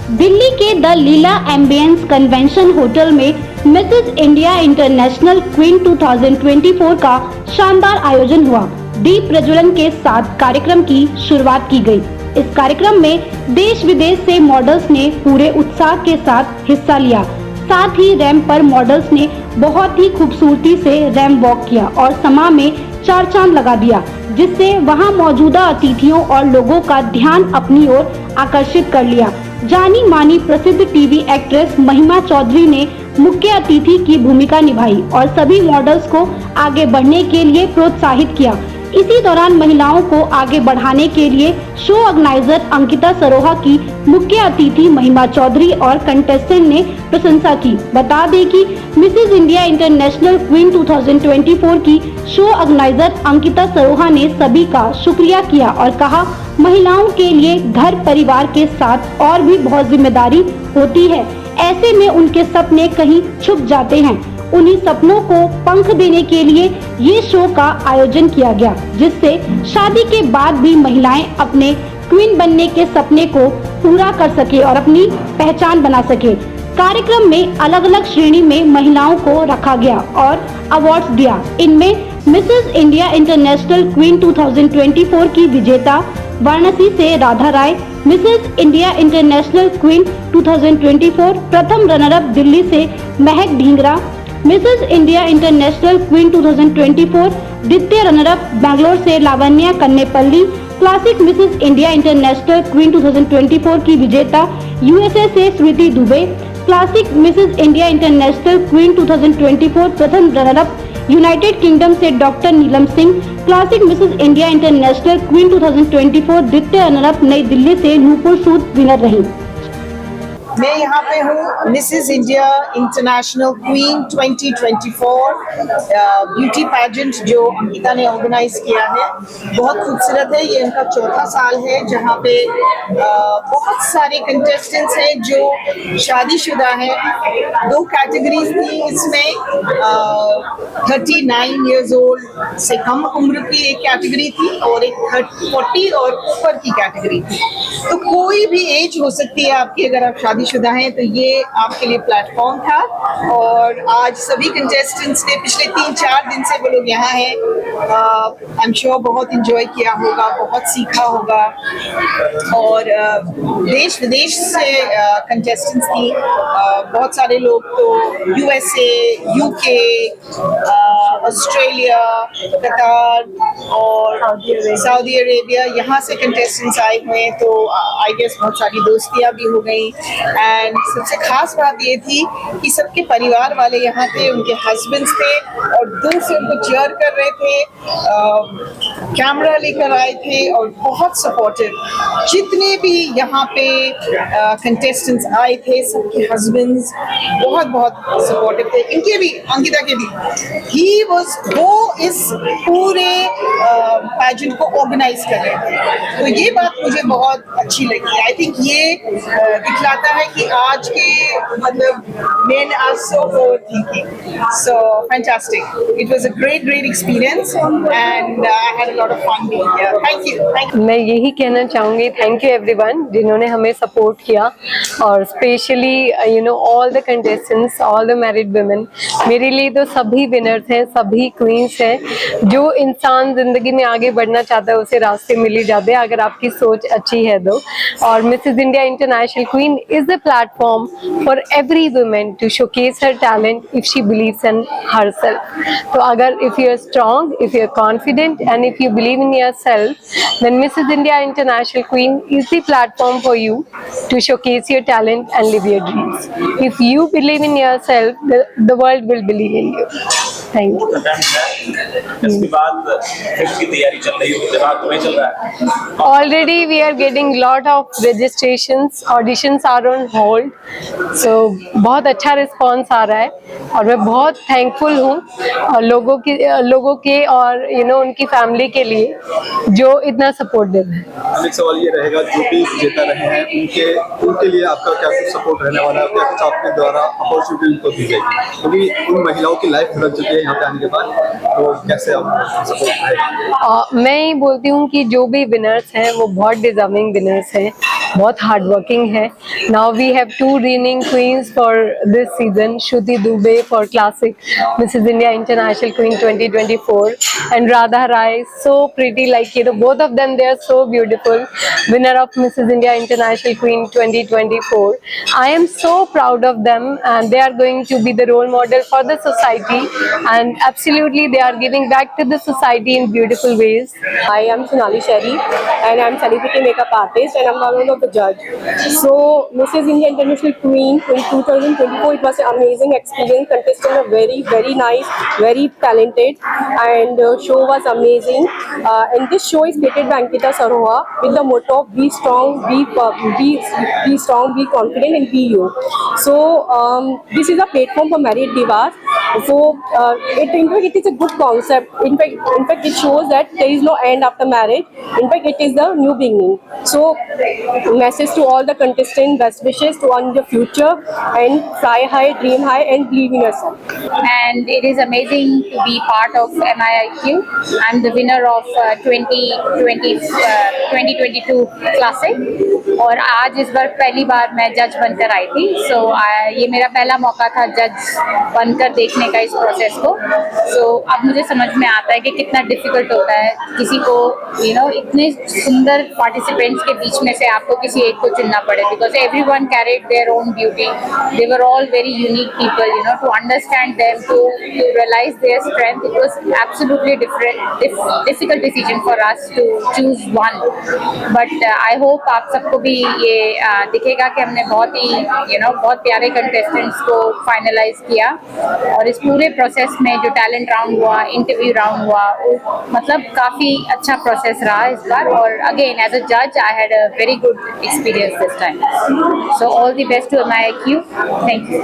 दिल्ली के the Leela ambience convention hotel में Mrs India International Queen 2024 का शानदार आयोजन हुआ। दीप प्रज्वलन के साथ कार्यक्रम की शुरुआत की गई। इस कार्यक्रम में देश विदेश से मॉडल्स ने पूरे उत्साह के साथ हिस्सा लिया। साथ ही रैंप पर मॉडल्स ने बहुत ही खूबसूरती से रैंप वॉक किया और समा में चार चांद लगा दिया, जिससे वहां मौजूदा अतिथियों और लोगों का ध्यान अपनी ओर आकर्षित कर लिया। जानी मानी प्रसिद्ध टीवी एक्ट्रेस महिमा चौधरी ने मुख्य अतिथि की भूमिका निभाई और सभी मॉडल्स को आगे बढ़ने के लिए प्रोत्साहित किया। इसी दौरान महिलाओं को आगे बढ़ाने के लिए शो ऑर्गेनाइजर अंकिता सरोहा की मुख्य अतिथि महिमा चौधरी और कंटेस्टेंट ने प्रशंसा की। बता दें कि मिसेस इंडिया इंटरनेशनल क्वीन 2024 की शो ऑर्गेनाइजर अंकिता सरोहा ने सभी का शुक्रिया किया और कहा, महिलाओं के लिए घर परिवार के साथ और भी बहुत जिम्मेदारी होती है। ऐसे में उनके सपने कहीं छुप जाते हैं। उन्हीं सपनों को पंख देने के लिए ये शो का आयोजन किया गया, जिससे शादी के बाद भी महिलाएं अपने क्वीन बनने के सपने को पूरा कर सके और अपनी पहचान बना सके। कार्यक्रम में अलग अलग श्रेणी में महिलाओं को रखा गया और अवार्ड्स दिया। इनमें मिसेस इंडिया इंटरनेशनल क्वीन 2024 की विजेता वाराणसी से Radha Rai, Mrs India International Queen 2024 प्रथम रनर अप दिल्ली से Mahak Dhingra, Mrs India International Queen 2024 द्वितीय रनर अप बैंगलोर से Lavanya Kannepalli, classic Mrs India International Queen 2024 की विजेता यूएसए से Smriti Dubey, classic Mrs India International Queen 2024 प्रथम रनर अप यूनाइटेड किंगडम से doctor Neelam Singh, classic Mrs India International Queen 2024 द्वितीय रनर अप नई दिल्ली से नूपुर सूद विनर रही। मैं यहाँ पे हूँ Mrs India International Queen 2024 beauty pageant जो अंकिता ने ऑर्गेनाइज किया है। बहुत खूबसूरत है। ये उनका चौथा साल है जहाँ पे बहुत सारे कंटेस्टेंट्स हैं जो शादीशुदा हैं। 2 कैटेगरीज थी इसमें, 39 इयर्स ओल्ड से कम उम्र की एक कैटेगरी थी और एक 40 और ऊपर की कैटेगरी थी। तो कोई भी एज हो सकती है आपकी, अगर आप शादीशुदा हैं तो ये आपके लिए प्लेटफॉर्म था। और आज सभी कंटेस्टेंट्स ने पिछले 3-4 दिन से वो लोग यहाँ हैं, आई एम श्योर बहुत इंजॉय किया होगा, बहुत सीखा होगा। और देश विदेश से कंटेस्टेंट्स थी। बहुत सारे लोग तो यूएसए, यूके, ऑस्ट्रेलिया, कतार और सऊदी अरेबिया यहाँ से कंटेस्टेंट्स आए हुए हैं। तो आई गेस बहुत सारी दोस्तियाँ भी हो गई। एंड सबसे खास बात ये थी कि सबके परिवार वाले यहाँ थे, उनके हस्बैंड्स थे और दूर से उनको चीयर कर रहे थे, कैमरा लेकर आए थे और बहुत सपोर्टिव। जितने भी यहाँ पे कंटेस्टेंट्स आए थे सबके हस्बैंड्स बहुत बहुत सपोर्टिव थे। इनके भी, अंकिता के भी, वो इस पूरे पैजेंट को ऑर्गेनाइज कर रहे थे। तो ये बात मुझे बहुत अच्छी लगी। आई थिंक ये दिखलाता है कि आज के मतलब men are so forward thinking. So fantastic. It was a great experience and I had a lot of fun being here. Thank you. मैं यही कहना चाहूँगी, थैंक यू एवरीवन जिन्होंने हमें सपोर्ट किया और specially all the contestants, all the married women. मेरे लिए तो सभी विनर्स हैं, सभी क्वींस हैं। जो इंसान जिंदगी में आगे बढ़ना चाहता है उसे रास्ते मिल ही जाते हैं अगर आपकी सोच अच्छी है तो। और Mrs India International Queen is a platform for every women to showcase her talent if she believes in herself. तो अगर if you are strong, if you are confident and if you believe in yourself, then Mrs. India International Queen is the platform for you to showcase your talent and live your dreams. If you believe in yourself, the world will believe in you. Thank you. इसके बाद film की तैयारी चल रही है, दिमाग में चल रहा है? Already we are getting lot of registrations, auditions are on hold. So बहुत अच्छा रिस्पॉन्स आ रहा है और मैं बहुत थैंकफुल हूँ और लोगों के और उनकी फैमिली के लिए जो इतना सपोर्ट दे रहे हैं। एक सवाल ये रहेगा, जो भी विजेता रहे हैं उनके लिए आपका क्या कुछ सपोर्ट रहने वाला है? क्या कुछ आपके द्वारा अपॉर्चुनिटी उनको दी जाएगी? क्योंकि उन महिलाओं की लाइफ बदल चुकी है यहाँ पे आने के बाद, तो कैसे आप सपोर्ट करेंगे? मैं ये बोलती हूँ कि जो भी विनर्स हैं वो बहुत डिजर्विंग विनर्स हैं बहुत हार्ड वर्किंग है. Now we have 2 reigning queens for this season, Shruti Dubey for Classic Mrs. India International Queen 2024 and Radha Rai, so pretty, like, you know, both of them, they are so beautiful, winner of Mrs. India International Queen 2024. I am so proud of them, and they are going to be the role model for the society, and absolutely they are giving back to the society in beautiful ways. I am Sonali Sherry and I am celebrity makeup artist and I am one of the judge. So Mrs. India International Queen in 2024, it was an amazing experience. Contestants are very nice, very talented, and show was amazing. And this show is created by Ankita Saroha with the motto of be strong, be strong, be confident, and be you. So this is a platform for married divas. So it is a good concept. In fact, it shows that there is no end after marriage. In fact, it is the new beginning. So message to all the contestants: best wishes to on the future, and fly high, dream high, and believe in yourself. And it is amazing to be part of MIIQ. I'm the winner of 2022 Classic और आज इस बार पहली बार मैं जज बनकर आई थी. सो ये मेरा पहला मौका था जज बनकर देखने का इस प्रोसेस को. सो अब मुझे समझ में आता है कि कितना डिफिकल्ट होता है किसी को, यू नो, इतने सुंदर पार्टिसिपेंट्स के बीच में से आपको किसी एक को चुनना पड़े, because everyone carried their own beauty. They were all very unique people, you know. To understand them, to realize their strength, it was absolutely difficult decision for us to choose one. But I hope आप सबको भी ये दिखेगा कि हमने बहुत ही, you know, बहुत प्यारे कंटेस्टेंट्स को फाइनलाइज किया. और इस पूरे प्रोसेस में जो टैलेंट राउंड हुआ, इंटरव्यू राउंड हुआ, मतलब काफ़ी अच्छा प्रोसेस रहा इस बार. और अगेन एज अ जज I had a very good experience this time. So all the best to MIIQ. Thank you.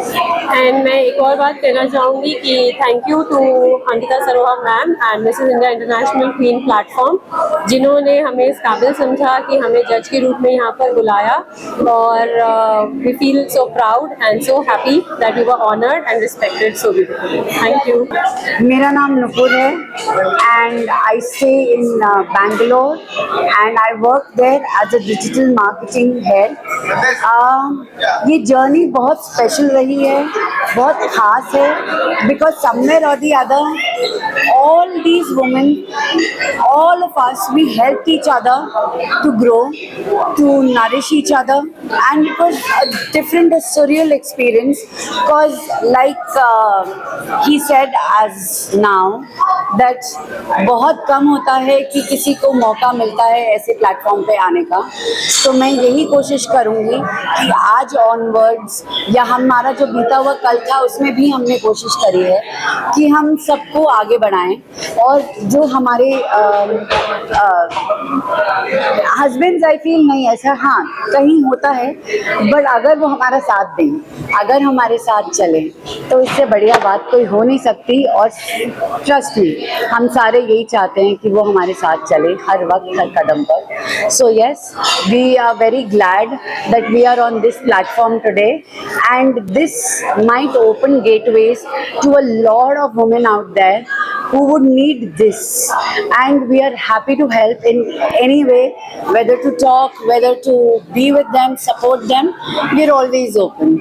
And मैं एक और बात कहना चाहूँगी कि thank you to Ankita Saroha ma'am and Mrs India International Queen platform, जिन्होंने हमें इस काबिल समझा कि हमें जज के रूप में यहाँ पर बुलाया. और we feel so proud and so happy that we were honoured and respected so beautifully. Thank you. मेरा नाम नुपुर है and I stay in Bangalore and I work there as a digital marketing head. ये जर्नी बहुत special रही है, बहुत खास है, बिकॉज समवेयर और the other all these women, all of us, we helped each other to grow, to nourish each other, and it was a different, a surreal experience, because like he said as now that बहुत कम होता है कि किसी को मौका मिलता है ऐसे प्लेटफॉर्म पे आने का. तो मैं यही कोशिश करूँगी कि आज ऑनवर्ड्स या हमारा जो बीता हुआ कल था उसमें भी हमने कोशिश करी है कि हम सबको आगे बढ़ाएं. और जो हमारे हस्बैंड्स, आई फील नहीं ऐसा, हाँ कहीं होता है, बट अगर वो हमारा साथ दें, अगर हमारे साथ चलें, तो इससे बढ़िया बात कोई हो नहीं सकती. और ट्रस्ट मी, हम सारे यही चाहते हैं कि वो हमारे साथ चले हर वक्त, हर कदम पर. So yes, we are very glad that we are on this platform today, and this might open gateways to a lot of women out there who would need this, and we are happy to help in any way, whether to talk, whether to be with them, support them. We are always open.